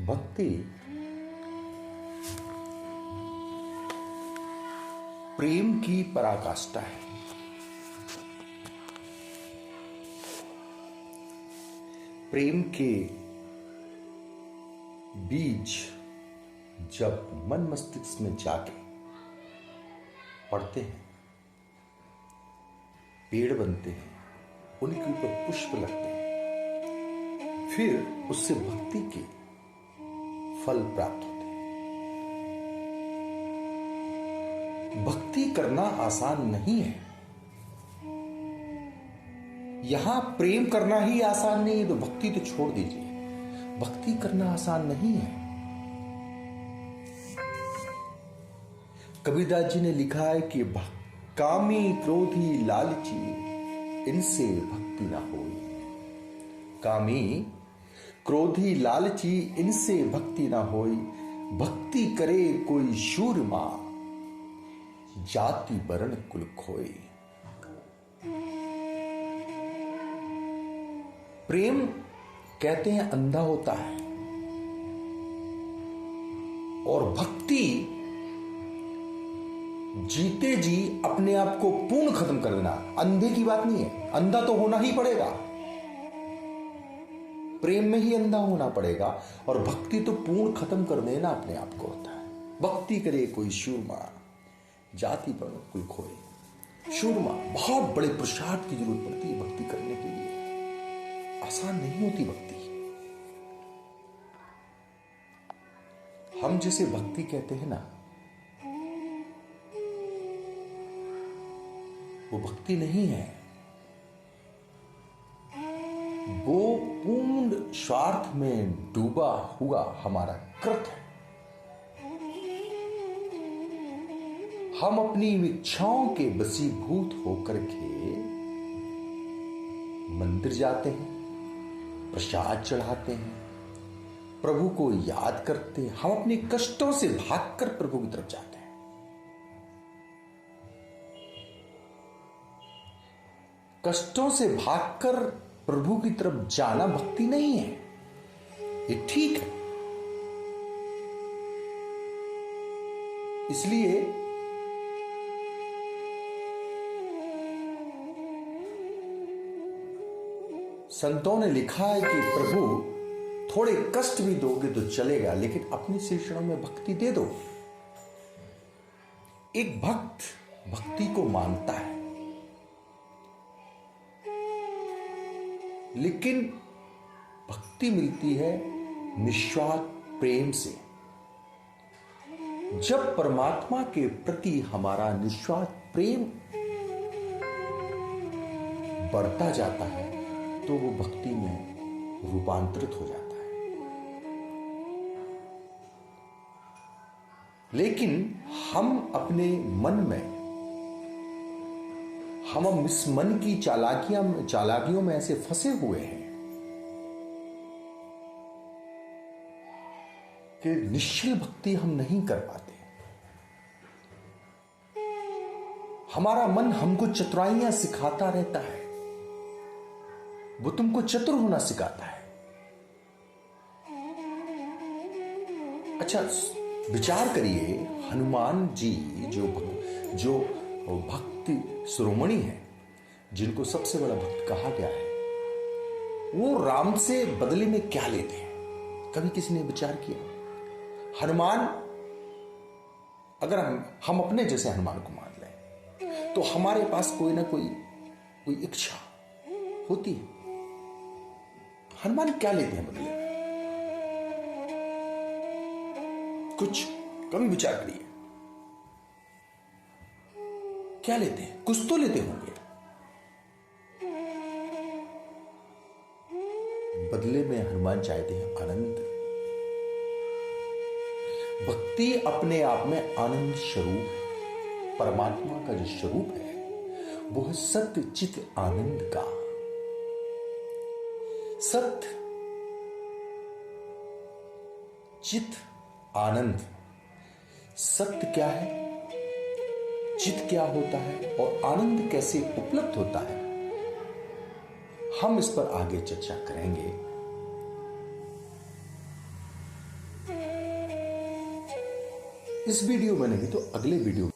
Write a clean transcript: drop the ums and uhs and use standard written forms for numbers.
भक्ति प्रेम की पराकाष्ठा है। प्रेम के बीज जब मन मस्तिष्क में जाके पड़ते हैं, पेड़ बनते हैं, उनके ऊपर पुष्प लगते हैं, फिर उससे भक्ति के फल प्राप्त होते हैं। भक्ति करना आसान नहीं है। यहां प्रेम करना ही आसान नहीं है तो भक्ति तो छोड़ दीजिए। भक्ति करना आसान नहीं है। कबीरदास जी ने लिखा है कि कामी क्रोधी लालची इनसे भक्ति ना होई। कामी क्रोधी लालची इनसे भक्ति ना होई। भक्ति करे कोई शूरमा जाति वर्ण कुल खोई। प्रेम कहते हैं अंधा होता है और भक्ति जीते जी अपने आप को पूर्ण खत्म कर देना। अंधे की बात नहीं है, अंधा तो होना ही पड़ेगा, प्रेम में ही अंधा होना पड़ेगा। और भक्ति तो पूर्ण खत्म कर देना अपने आप को होता है। भक्ति करे कोई शूरमा जाति पर कुल खोए। शूरमा, बहुत बड़े पुरुषार्थ की जरूरत पड़ती है भक्ति करने के लिए। आसान नहीं होती भक्ति। हम जिसे भक्ति कहते हैं ना, वो भक्ति नहीं है। वो पूर्ण स्वार्थ में डूबा हुआ हमारा कृत है। हम अपनी इच्छाओं के वशीभूत होकर के मंदिर जाते हैं, प्रसाद चढ़ाते हैं, प्रभु को याद करते हैं। हम अपने कष्टों से भागकर प्रभु की तरफ जाते हैं। कष्टों से भागकर प्रभु की तरफ जाना भक्ति नहीं है। ये ठीक है। इसलिए संतों ने लिखा है कि प्रभु थोड़े कष्ट भी दोगे तो चलेगा, लेकिन अपने श्रीचरणों में भक्ति दे दो। एक भक्त भक्ति को मानता है, लेकिन भक्ति मिलती है निस्वार्थ प्रेम से। जब परमात्मा के प्रति हमारा निस्वार्थ प्रेम बढ़ता जाता है तो वो भक्ति में रूपांतरित हो जाता है। लेकिन हम अपने मन में, हम इस मन की चालाकियों में ऐसे फंसे हुए हैं कि निश्चल भक्ति हम नहीं कर पाते। हमारा मन हमको चतुराइयां सिखाता रहता है, वो तुमको चतुर होना सिखाता है। अच्छा, विचार करिए, हनुमान जी जो भक्ति शिरोमणि है, जिनको सबसे बड़ा भक्त कहा गया है, वो राम से बदले में क्या लेते हैं? कभी किसी ने विचार किया? हनुमान, अगर हम अपने जैसे हनुमान को मान लें तो हमारे पास कोई ना कोई इच्छा होती है। हनुमान क्या लेते हैं बदले में? कुछ कभी विचार करिए, क्या लेते हैं? कुछ तो लेते होंगे। बदले में हनुमान चाहते हैं आनंद। भक्ति अपने आप में आनंद स्वरूप है। परमात्मा का जो स्वरूप है वो है सत्य चित आनंद का। सत्य चित आनंद। सत्य क्या है, चित क्या होता है और आनंद कैसे उपलब्ध होता है, हम इस पर आगे चर्चा करेंगे। इस वीडियो में नहीं तो अगले वीडियो